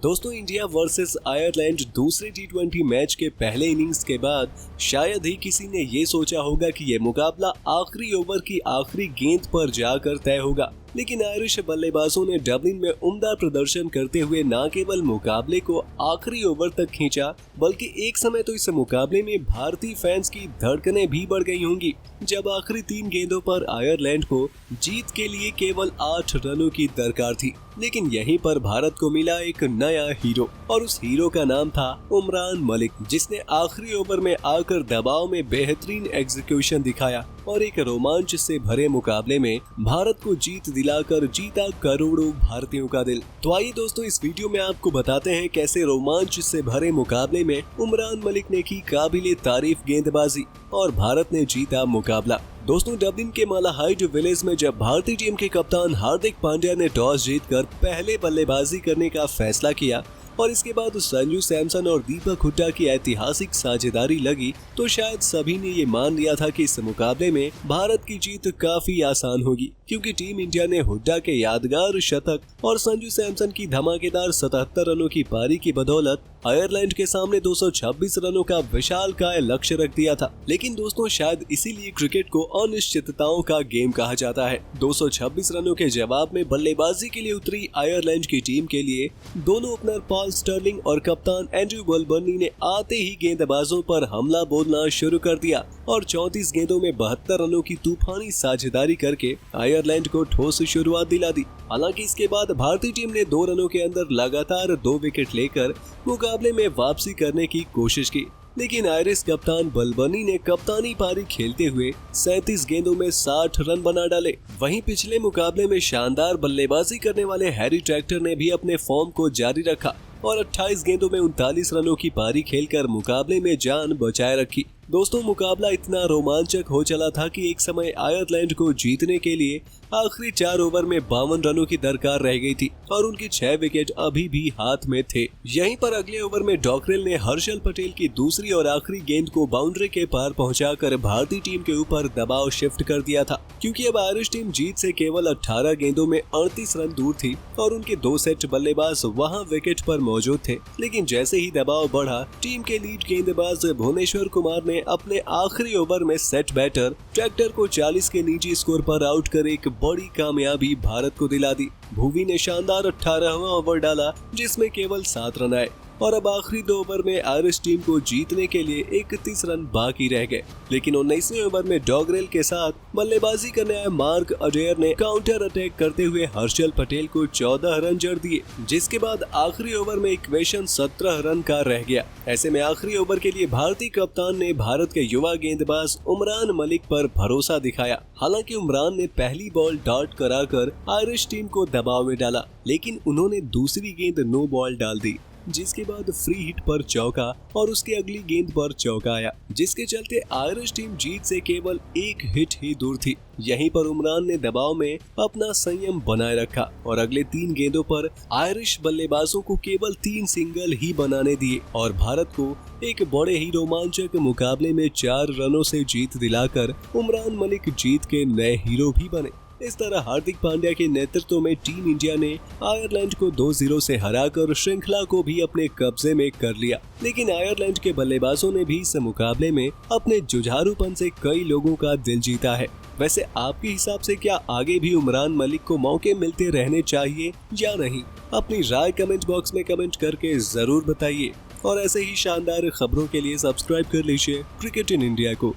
दोस्तों, India versus Ireland दूसरे टी20 match के पहले इनिंग्स के बाद शायद ही किसी ने ये सोचा होगा कि ये मुकाबला आखिरी ओवर की आखिरी गेंद पर जाकर तय होगा। लेकिन आयरिश बल्लेबाजों ने डबलिन में उम्दा प्रदर्शन करते हुए न केवल मुकाबले को आखिरी ओवर तक खींचा, बल्कि एक समय तो इस मुकाबले में भारतीय फैंस की धड़कनें भी बढ़ गई होंगी जब आखिरी 3 गेंदों पर आयरलैंड को जीत के लिए केवल 8 रनों की दरकार थी। लेकिन यहीं पर भारत को मिला एक नया हीरो, और उस हीरो का नाम था उमरान मलिक, जिसने आखिरी ओवर में आकर दबाव में बेहतरीन एग्जीक्यूशन दिखाया और एक रोमांच से भरे मुकाबले में भारत को जीत दिलाकर जीता करोड़ों भारतीयों का दिल। तो आइए दोस्तों, इस वीडियो में आपको बताते हैं कैसे रोमांच से भरे मुकाबले में उमरान मलिक ने की काबिले तारीफ गेंदबाजी और भारत ने जीता मुकाबला। दोस्तों, डबलिन के मालाहाइड विलेज में जब भारतीय टीम के कप्तान हार्दिक पांड्या ने टॉस जीतकर पहले बल्लेबाजी करने का फैसला किया और इसके बाद संजू सैमसन और दीपक हुड्डा की ऐतिहासिक साझेदारी लगी, तो शायद सभी ने ये मान लिया था कि इस मुकाबले में भारत की जीत काफी आसान होगी, क्योंकि टीम इंडिया ने हुड्डा के यादगार शतक और संजू सैमसन की धमाकेदार 77 रनों की पारी की बदौलत आयरलैंड के सामने 226 रनों का विशालकाय लक्ष्य रख दिया था। लेकिन दोस्तों, शायद इसीलिए क्रिकेट को अनिश्चितताओं का गेम कहा जाता है। 226 रनों के जवाब में बल्लेबाजी के लिए उतरी आयरलैंड की टीम के लिए दोनों ओपनर पॉल स्टर्लिंग और कप्तान एंड्रू बलबर्नी ने आते ही गेंदबाजों पर हमला बोलना शुरू कर दिया और 34 गेंदों में 72 रनों की तूफानी साझेदारी करके आयरलैंड को ठोस शुरुआत दिला दी। हालांकि इसके बाद भारतीय टीम ने 2 रनों के अंदर लगातार 2 विकेट लेकर मुकाबले में वापसी करने की कोशिश की, लेकिन आयरिश कप्तान बलबर्नी ने कप्तानी पारी खेलते हुए 37 गेंदों में 60 रन बना डाले। वहीं पिछले मुकाबले में शानदार बल्लेबाजी करने वाले हैरी ट्रैक्टर ने भी अपने फॉर्म को जारी रखा और 28 गेंदों में 39 रनों की पारी खेलकर मुकाबले में जान बचाए रखी। दोस्तों, मुकाबला इतना रोमांचक हो चला था कि एक समय आयरलैंड को जीतने के लिए आखिरी 4 ओवर में 52 रनों की दरकार रह गई थी और उनके 6 विकेट अभी भी हाथ में थे। यहीं पर अगले ओवर में डॉकरेल ने हर्षल पटेल की दूसरी और आखिरी गेंद को बाउंड्री के पार पहुंचाकर भारतीय टीम के ऊपर दबाव शिफ्ट कर दिया था, क्योंकि अब आयरिश टीम जीत से केवल 18 गेंदों में 38 रन दूर थी और उनके 2 सेट बल्लेबाज वहां विकेट पर मौजूद थे। लेकिन जैसे ही दबाव बढ़ा, टीम के लीड गेंदबाज भुवनेश्वर कुमार ने अपने आखिरी ओवर में सेट बैटर ट्रैक्टर को 40 के निजी स्कोर पर आउट कर एक बड़ी कामयाबी भारत को दिला दी। भुवी ने शानदार 18वां ओवर डाला, जिसमें केवल 7 रन आए और अब आखिरी 2 ओवर में आयरिश टीम को जीतने के लिए 31 रन बाकी रह गए। लेकिन 19वें ओवर में डॉगरेल के साथ बल्लेबाजी करने आए मार्क अडेयर ने काउंटर अटैक करते हुए हर्षल पटेल को 14 रन जड़ दिए, जिसके बाद आखिरी ओवर में इक्वेशन 17 रन का रह गया। ऐसे में आखिरी ओवर के लिए भारतीय कप्तान ने भारत के युवा गेंदबाज उमरान मलिक पर भरोसा दिखाया। हालांकि उमरान ने पहली बॉल डॉट कराकर आयरिश टीम को दबाव में डाला, लेकिन उन्होंने दूसरी गेंद नो बॉल डाल दी, जिसके बाद फ्री हिट पर चौका और उसके अगली गेंद पर चौका आया, जिसके चलते आयरिश टीम जीत से केवल 1 हिट ही दूर थी। यहीं पर उमरान ने दबाव में अपना संयम बनाए रखा और अगले 3 गेंदों पर आयरिश बल्लेबाजों को केवल 3 सिंगल ही बनाने दिए और भारत को एक बड़े ही रोमांचक मुकाबले में 4 रनों से जीत दिलाकर उमरान मलिक जीत के नए हीरो भी बने। इस तरह हार्दिक पांड्या के नेतृत्व में टीम इंडिया ने आयरलैंड को 2-0 से हराकर श्रृंखला को भी अपने कब्जे में कर लिया। लेकिन आयरलैंड के बल्लेबाजों ने भी इस मुकाबले में अपने जुझारूपन से कई लोगों का दिल जीता है। वैसे आपके हिसाब से क्या आगे भी उमरान मलिक को मौके मिलते रहने चाहिए या नहीं? अपनी राय कमेंट बॉक्स में कमेंट करके जरूर बताइए और ऐसे ही शानदार खबरों के लिए सब्सक्राइब कर लीजिए क्रिकेट इन इंडिया को।